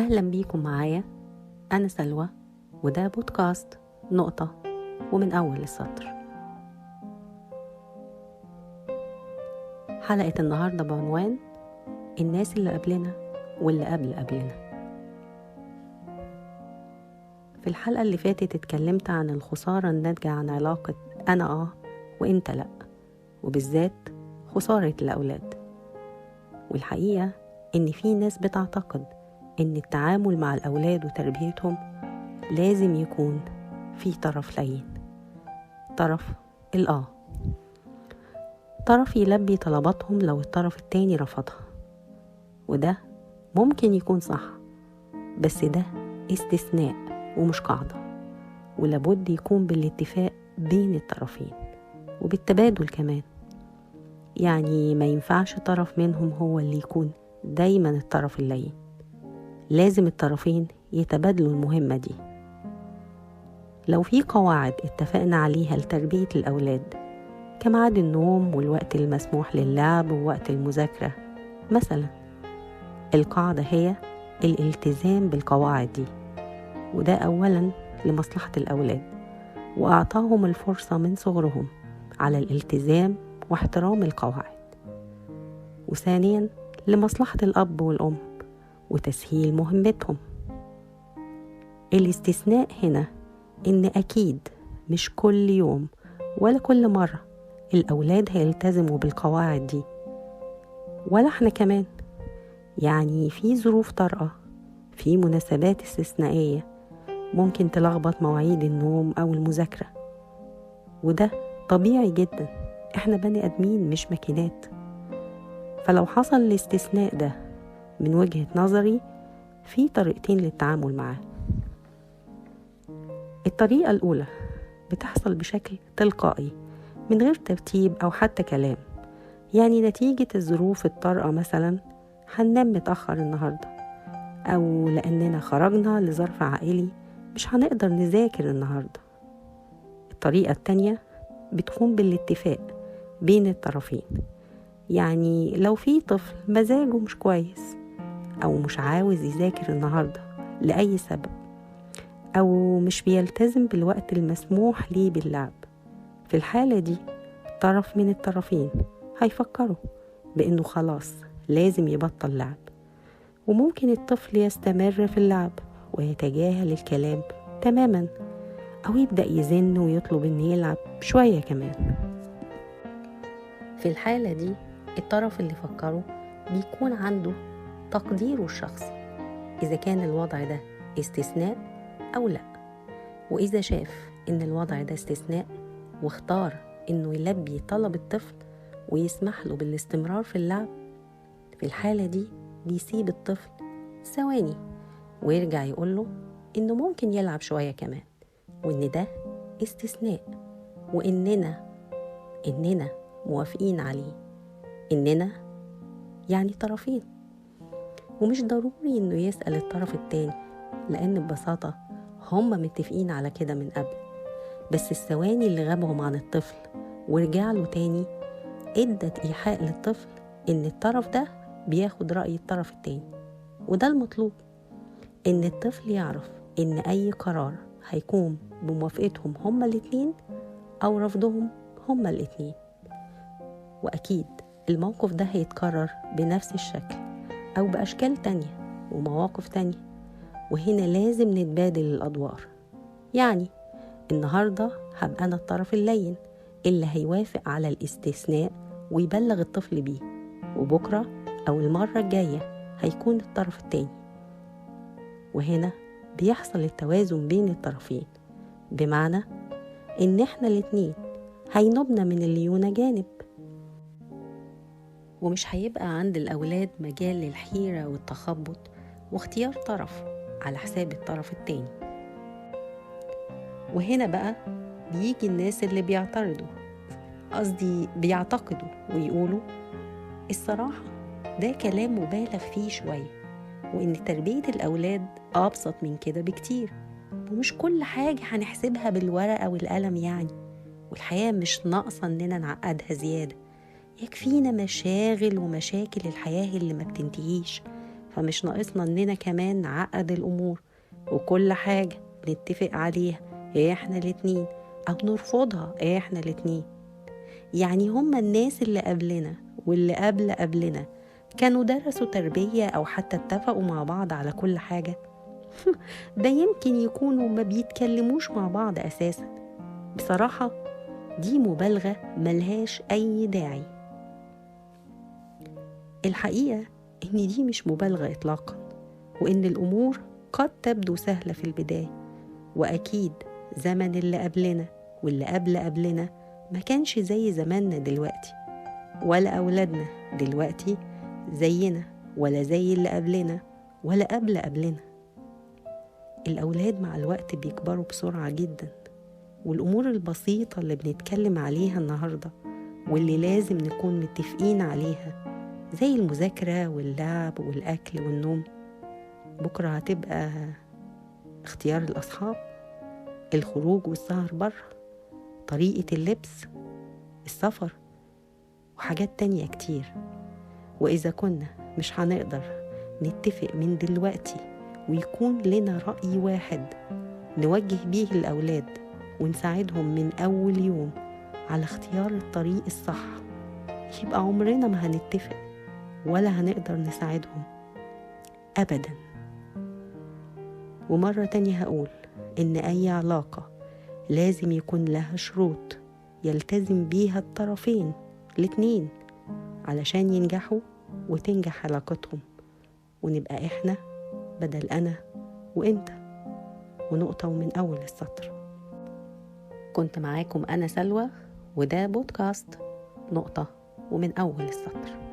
أهلا بيكم معايا. أنا سلوى وده بودكاست نقطة ومن أول السطر. حلقة النهاردة بعنوان الناس اللي قبلنا واللي قبلنا. في الحلقة اللي فاتت اتكلمت عن الخسارة الناتجة عن علاقة أنا وإنت لأ، وبالذات خسارة الأولاد. والحقيقة إن في ناس بتعتقد إن التعامل مع الأولاد وتربيتهم لازم يكون في طرف لين، طرف طرف يلبي طلباتهم لو الطرف التاني رفضها، وده ممكن يكون صح، بس ده استثناء ومش قاعدة، ولابد يكون بالاتفاق بين الطرفين وبالتبادل كمان. يعني ما ينفعش طرف منهم هو اللي يكون دايما الطرف اللين، لازم الطرفين يتبادلوا المهمة دي. لو في قواعد اتفقنا عليها لتربية الأولاد كميعاد النوم والوقت المسموح للعب ووقت المذاكرة مثلا، القاعدة هي الالتزام بالقواعد دي، وده أولا لمصلحة الأولاد وأعطاهم الفرصة من صغرهم على الالتزام واحترام القواعد، وثانيا لمصلحة الأب والأم وتسهيل مهمتهم. الاستثناء هنا إن أكيد مش كل يوم ولا كل مرة الأولاد هيلتزموا بالقواعد دي، ولا احنا كمان. يعني في ظروف طارئة، في مناسبات استثنائية ممكن تلخبط مواعيد النوم أو المذاكرة، وده طبيعي جدا، احنا بني آدمين مش ماكينات. فلو حصل الاستثناء ده من وجهة نظري في طريقتين للتعامل معاه. الطريقة الأولى بتحصل بشكل تلقائي من غير ترتيب أو حتى كلام، يعني نتيجة الظروف الطارئة، مثلا هننام متأخر النهاردة، أو لأننا خرجنا لظرف عائلي مش هنقدر نذاكر النهاردة. الطريقة التانية بتكون بالاتفاق بين الطرفين، يعني لو في طفل مزاجه مش كويس أو مش عاوز يذاكر النهاردة لأي سبب، أو مش بيلتزم بالوقت المسموح ليه باللعب، في الحالة دي طرف من الطرفين هيفكروا بأنه خلاص لازم يبطل لعب، وممكن الطفل يستمر في اللعب ويتجاهل الكلام تماما، أو يبدأ يزن ويطلب أن يلعب شوية كمان. في الحالة دي الطرف اللي فكره بيكون عنده تقديره الشخصي إذا كان الوضع ده استثناء أو لا، وإذا شاف إن الوضع ده استثناء واختار إنه يلبي طلب الطفل ويسمح له بالاستمرار في اللعب، في الحالة دي بيسيب الطفل ثواني ويرجع يقوله إنه ممكن يلعب شوية كمان، وإن ده استثناء، وإننا موافقين عليه. إننا يعني طرفين، ومش ضروري إنه يسأل الطرف التاني، لأن ببساطة هم متفقين على كده من قبل، بس الثواني اللي غابهم عن الطفل ورجع له تاني ادت إيحاء للطفل إن الطرف ده بياخد رأي الطرف التاني، وده المطلوب، إن الطفل يعرف إن أي قرار هيكون بموافقتهم هما الاتنين أو رفضهم هما الاتنين. وأكيد الموقف ده هيتكرر بنفس الشكل أو بأشكال تانية ومواقف تانية، وهنا لازم نتبادل الأدوار. يعني النهاردة هبقى أنا الطرف اللين اللي هيوافق على الاستثناء ويبلغ الطفل بيه، وبكرة أو المرة الجاية هيكون الطرف التاني. وهنا بيحصل التوازن بين الطرفين، بمعنى إن إحنا الاتنين هينبنا من الليونة جانب، ومش هيبقى عند الأولاد مجال للحيرة والتخبط واختيار طرف على حساب الطرف التاني. وهنا بقى بيجي الناس اللي بيعتقدوا ويقولوا الصراحة ده كلام مبالغ فيه شوية، وإن تربية الأولاد أبسط من كده بكتير، ومش كل حاجة هنحسبها بالورقة والقلم يعني، والحياة مش ناقصة إننا نعقدها زيادة، يكفينا مشاغل ومشاكل الحياة اللي ما بتنتهيش، فمش ناقصنا إننا كمان نعقد الأمور، وكل حاجة نتفق عليها إحنا الاتنين أو نرفضها إحنا الاتنين. يعني هما الناس اللي قبلنا واللي قبلنا كانوا درسوا تربية أو حتى اتفقوا مع بعض على كل حاجة؟ ده يمكن يكونوا ما بيتكلموش مع بعض أساسا. بصراحة دي مبالغة ملهاش أي داعي. الحقيقة إن دي مش مبالغة إطلاقا، وإن الأمور قد تبدو سهلة في البداية، وأكيد زمن اللي قبلنا واللي قبلنا ما كانش زي زماننا دلوقتي، ولا أولادنا دلوقتي زينا ولا زي اللي قبلنا ولا قبلنا. الأولاد مع الوقت بيكبروا بسرعة جدا، والأمور البسيطة اللي بنتكلم عليها النهاردة واللي لازم نكون متفقين عليها زي المذاكرة واللعب والأكل والنوم، بكرة هتبقى اختيار الأصحاب، الخروج والسهر بره، طريقة اللبس، السفر، وحاجات تانية كتير. وإذا كنا مش هنقدر نتفق من دلوقتي ويكون لنا رأي واحد نوجه بيه الأولاد ونساعدهم من أول يوم على اختيار الطريق الصح، يبقى عمرنا ما هنتفق ولا هنقدر نساعدهم أبدا. ومرة تانية هقول إن أي علاقة لازم يكون لها شروط يلتزم بيها الطرفين الاتنين علشان ينجحوا وتنجح علاقتهم، ونبقى إحنا بدل أنا وإنت، ونقطة ومن أول السطر. كنت معاكم أنا سلوى، وده بودكاست نقطة ومن أول السطر.